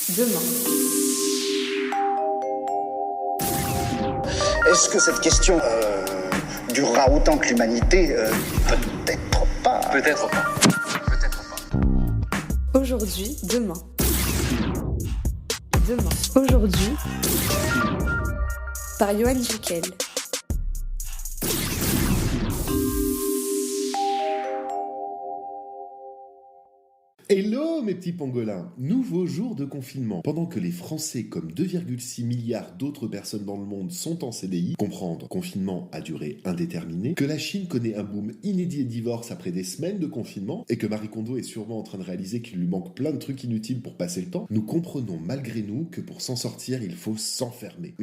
demain. Est-ce que cette question durera autant que l'humanité? Peut-être pas. Peut-être pas. Peut-être pas. Aujourd'hui, demain. Demain. Aujourd'hui, par Johan Jekyll. Hello mes petits pangolins, nouveau jour de confinement. Pendant que les Français, comme 2,6 milliards d'autres personnes dans le monde, sont en CDI, comprendre confinement à durée indéterminée, que la Chine connaît un boom inédit et divorce après des semaines de confinement, et que Marie Kondo est sûrement en train de réaliser qu'il lui manque plein de trucs inutiles pour passer le temps, nous comprenons malgré nous que pour s'en sortir, il faut s'enfermer.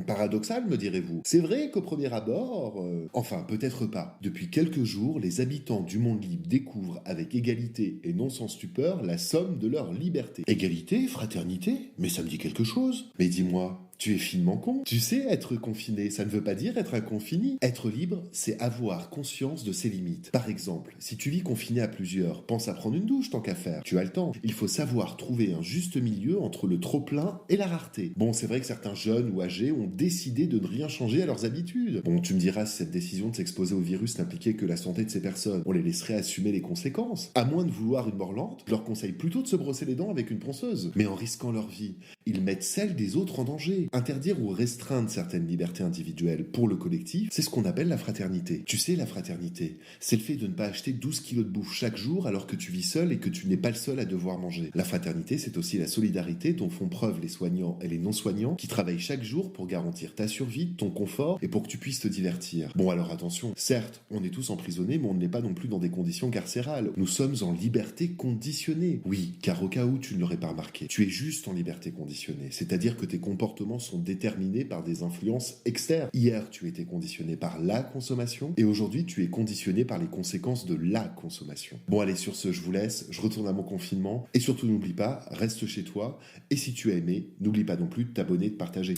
Paradoxal, me direz-vous. C'est vrai qu'au premier abord, enfin peut-être pas. Depuis quelques jours, les habitants du monde libre découvrent avec égalité et non sans stupeur la somme de leur liberté. Égalité, fraternité, mais ça me dit quelque chose. Mais dis-moi, tu es finement con. Tu sais, être confiné, ça ne veut pas dire être inconfini. Être libre, c'est avoir conscience de ses limites. Par exemple, si tu vis confiné à plusieurs, pense à prendre une douche tant qu'à faire. Tu as le temps. Il faut savoir trouver un juste milieu entre le trop-plein et la rareté. Bon, c'est vrai que certains jeunes ou âgés ont décidé de ne rien changer à leurs habitudes. Bon, tu me diras si cette décision de s'exposer au virus n'impliquait que la santé de ces personnes. On les laisserait assumer les conséquences. À moins de vouloir une mort lente, je leur conseille plutôt de se brosser les dents avec une ponceuse. Mais en risquant leur vie, ils mettent celle des autres en danger. Interdire ou restreindre certaines libertés individuelles pour le collectif, c'est ce qu'on appelle la fraternité. Tu sais, la fraternité, c'est le fait de ne pas acheter 12 kilos de bouffe chaque jour alors que tu vis seul et que tu n'es pas le seul à devoir manger. La fraternité, c'est aussi la solidarité dont font preuve les soignants et les non-soignants qui travaillent chaque jour pour garantir ta survie, ton confort et pour que tu puisses te divertir. Bon alors attention, certes, on est tous emprisonnés, mais on n'est pas non plus dans des conditions carcérales. Nous sommes en liberté conditionnée. Oui, car au cas où tu ne l'aurais pas remarqué, tu es juste en liberté conditionnée, c'est-à-dire que tes comportements sont déterminé par des influences externes. Hier, tu étais conditionné par la consommation et aujourd'hui, tu es conditionné par les conséquences de la consommation. Bon, allez, sur ce, je vous laisse, je retourne à mon confinement et surtout, n'oublie pas, reste chez toi et si tu as aimé, n'oublie pas non plus de t'abonner et de partager.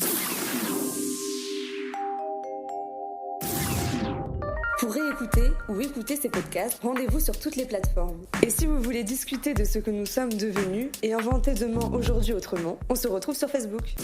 Pour réécouter ou écouter ces podcasts, rendez-vous sur toutes les plateformes. Et si vous voulez discuter de ce que nous sommes devenus et inventer demain, aujourd'hui autrement, on se retrouve sur Facebook.